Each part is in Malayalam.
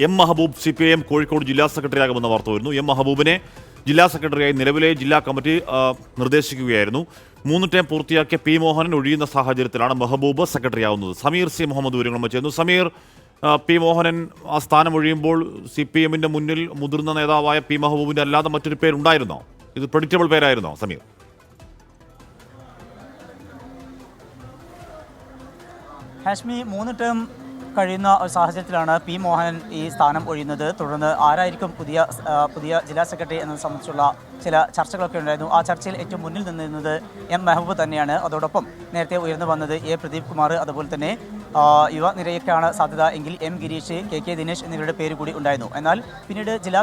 എം മഹബൂബ് CPIM കോഴിക്കോട് ജില്ലാ സെക്രട്ടറി ആകുമെന്ന വാർത്ത വരുന്നു. എം മഹബൂബിനെ ജില്ലാ സെക്രട്ടറിയായി നിലവിലെ ജില്ലാ കമ്മിറ്റി നിർദ്ദേശിക്കുകയായിരുന്നു. 3 ടേം പൂർത്തിയാക്കിയ പി മോഹനൻ ഒഴിയുന്ന സാഹചര്യത്തിലാണ് മഹബൂബ് സെക്രട്ടറി ആവുന്നത്. സമീർ C മുഹമ്മദ് വിവരങ്ങൾ ചെയ്യുന്നു. സമീർ, പി മോഹനൻ ആ സ്ഥാനം ഒഴിയുമ്പോൾ CPIMന്റെ മുന്നിൽ മുതിർന്ന നേതാവായ പി മഹബൂബിന്റെ അല്ലാതെ മറ്റൊരു പേരുണ്ടായിരുന്നോ? ഇത് പ്രെഡിക്റ്റബിൾ പേരായിരുന്നോ സമീർ? ഹാഷ്മി 3 ടേം കഴിയുന്ന സാഹചര്യത്തിലാണ് പി മോഹനൻ ഈ സ്ഥാനം ഒഴിയുന്നത്. തുടർന്ന് ആരായിരിക്കും പുതിയ ജില്ലാ സെക്രട്ടറി എന്നതിനെ സംബന്ധിച്ചുള്ള ചില ചർച്ചകളൊക്കെ ഉണ്ടായിരുന്നു. ആ ചർച്ചയിൽ ഏറ്റവും മുന്നിൽ നിന്നിരുന്നത് എം മെഹബൂബ് തന്നെയാണ്. അതോടൊപ്പം നേരത്തെ ഉയർന്നു വന്നത് പ്രദീപ് കുമാർ, അതുപോലെ തന്നെ യുവനിരയ്ക്കാണ് സാധ്യത എങ്കിൽ M ഗിരീഷ്, KK ദിനേശ് എന്നിവരുടെ പേര് കൂടി ഉണ്ടായിരുന്നു. എന്നാൽ പിന്നീട് ജില്ലാ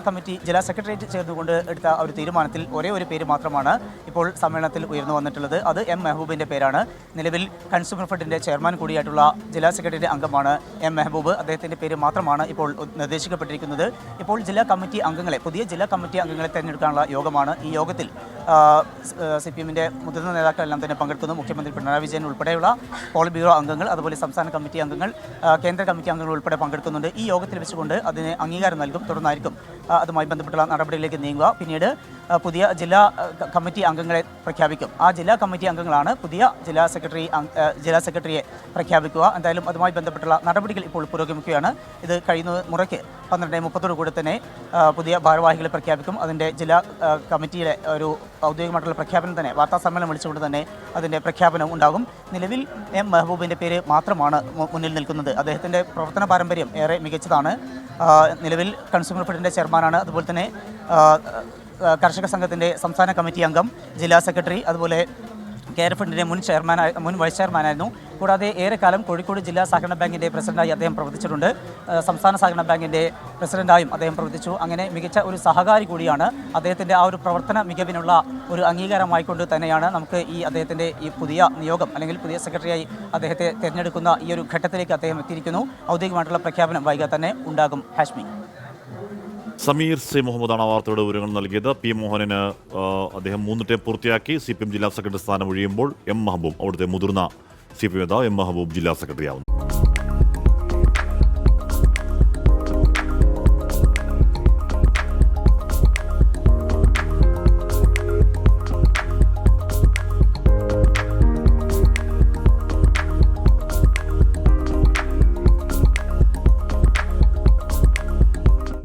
സെക്രട്ടേറിയറ്റ് ചേർന്നുകൊണ്ട് എടുത്ത ഒരു തീരുമാനത്തിൽ ഒരേ ഒരു പേര് മാത്രമാണ് ഇപ്പോൾ സമ്മേളനത്തിൽ ഉയർന്നു വന്നിട്ടുള്ളത്. അത് എം മെഹബൂബിൻ്റെ പേരാണ്. നിലവിൽ കൺസ്യൂമർ ഫെഡിൻ്റെ ചെയർമാൻ കൂടിയായിട്ടുള്ള ജില്ലാ സെക്രട്ടേറിയറ്റ് അംഗമാണ് എം മെഹബൂബ്. അദ്ദേഹത്തിൻ്റെ പേര് മാത്രമാണ് ഇപ്പോൾ നിർദ്ദേശിക്കപ്പെട്ടിരിക്കുന്നത്. ഇപ്പോൾ പുതിയ ജില്ലാ കമ്മിറ്റി അംഗങ്ങളെ തിരഞ്ഞെടുക്കാനുള്ള യോഗമാണ്. ഈ യോഗത്തിൽ CPIMന്റെ മുതിർന്ന നേതാക്കളെല്ലാം തന്നെ പങ്കെടുക്കുന്നു. മുഖ്യമന്ത്രി പിണറായി വിജയൻ ഉൾപ്പെടെയുള്ള പോളിറ്റ് ബ്യൂറോ അംഗങ്ങൾ, അതുപോലെ സംസ്ഥാന കമ്മിറ്റി അംഗങ്ങൾ, കേന്ദ്ര കമ്മിറ്റി അംഗങ്ങൾ ഉൾപ്പെടെ പങ്കെടുക്കുന്നുണ്ട്. ഈ യോഗത്തിൽ വെച്ചുകൊണ്ട് അതിന് അംഗീകാരം നൽകും. തുടർന്നായിരിക്കും അതുമായി ബന്ധപ്പെട്ടുള്ള നടപടിയിലേക്ക് നീങ്ങുക. പിന്നീട് പുതിയ ജില്ലാ കമ്മിറ്റി അംഗങ്ങളെ പ്രഖ്യാപിക്കും. ആ ജില്ലാ കമ്മിറ്റി അംഗങ്ങളാണ് പുതിയ ജില്ലാ സെക്രട്ടറിയെ പ്രഖ്യാപിക്കുക. എന്തായാലും അതുമായി ബന്ധപ്പെട്ടുള്ള നടപടികൾ ഇപ്പോൾ പുരോഗമിക്കുകയാണ്. ഇത് കഴിയുന്ന മുറയ്ക്ക് 12:30 കൂടെ തന്നെ പുതിയ ഭാരവാഹികളെ പ്രഖ്യാപിക്കും. അതിൻ്റെ ജില്ലാ കമ്മിറ്റിയിലെ ഒരു ഔദ്യോഗികമായിട്ടുള്ള പ്രഖ്യാപനം തന്നെ, വാർത്താ സമ്മേളനം വിളിച്ചുകൊണ്ട് തന്നെ അതിൻ്റെ പ്രഖ്യാപനം ഉണ്ടാകും. നിലവിൽ എം മെഹബൂബിൻ്റെ പേര് മാത്രമാണ് മുന്നിൽ നിൽക്കുന്നത്. അദ്ദേഹത്തിൻ്റെ പ്രവർത്തന പാരമ്പര്യം ഏറെ മികച്ചതാണ്. നിലവിൽ കൺസ്യൂമർ ഫെഡിൻ്റെ ചെയർമാനാണ്. അതുപോലെ തന്നെ കർഷക സംഘത്തിൻ്റെ സംസ്ഥാന കമ്മിറ്റി അംഗം, ജില്ലാ സെക്രട്ടറി, അതുപോലെ കെയർ ഫണ്ടിൻ്റെ മുൻ വൈസ് ചെയർമാനായിരുന്നു. കൂടാതെ ഏറെക്കാലം കോഴിക്കോട് ജില്ലാ സഹകരണ ബാങ്കിൻ്റെ പ്രസിഡന്റായി അദ്ദേഹം പ്രവർത്തിച്ചിട്ടുണ്ട്. സംസ്ഥാന സഹകരണ ബാങ്കിൻ്റെ പ്രസിഡന്റായും അദ്ദേഹം പ്രവർത്തിച്ചു. അങ്ങനെ മികച്ച ഒരു സഹകാരി കൂടിയാണ്. അദ്ദേഹത്തിൻ്റെ ആ ഒരു പ്രവർത്തന മികവിനുള്ള ഒരു അംഗീകാരമായിക്കൊണ്ട് തന്നെയാണ് നമുക്ക് അദ്ദേഹത്തിൻ്റെ ഈ പുതിയ നിയോഗം, അല്ലെങ്കിൽ പുതിയ സെക്രട്ടറിയായി അദ്ദേഹത്തെ തിരഞ്ഞെടുക്കുന്ന ഈ ഒരു ഘട്ടത്തിലേക്ക് അദ്ദേഹം എത്തിയിരിക്കുന്നു. ഔദ്യോഗികമായിട്ടുള്ള പ്രഖ്യാപനം വൈകാതെ തന്നെ ഉണ്ടാകും. ഹാഷ്മി. സമീർ C മുഹമ്മദാണ് വാർത്തയുടെ വിവരങ്ങൾ നൽകിയത്. പി മോഹനന് അദ്ദേഹം 3 ടേം പൂർത്തിയാക്കി CPIM ജില്ലാ സെക്രട്ടറി സ്ഥാനം ഒഴിയുമ്പോൾ എം മഹബൂബ്, അവിടുത്തെ മുതിർന്ന CPIM നേതാവ് എം മഹബൂബ് ജില്ലാ സെക്രട്ടറി ആവുന്നു.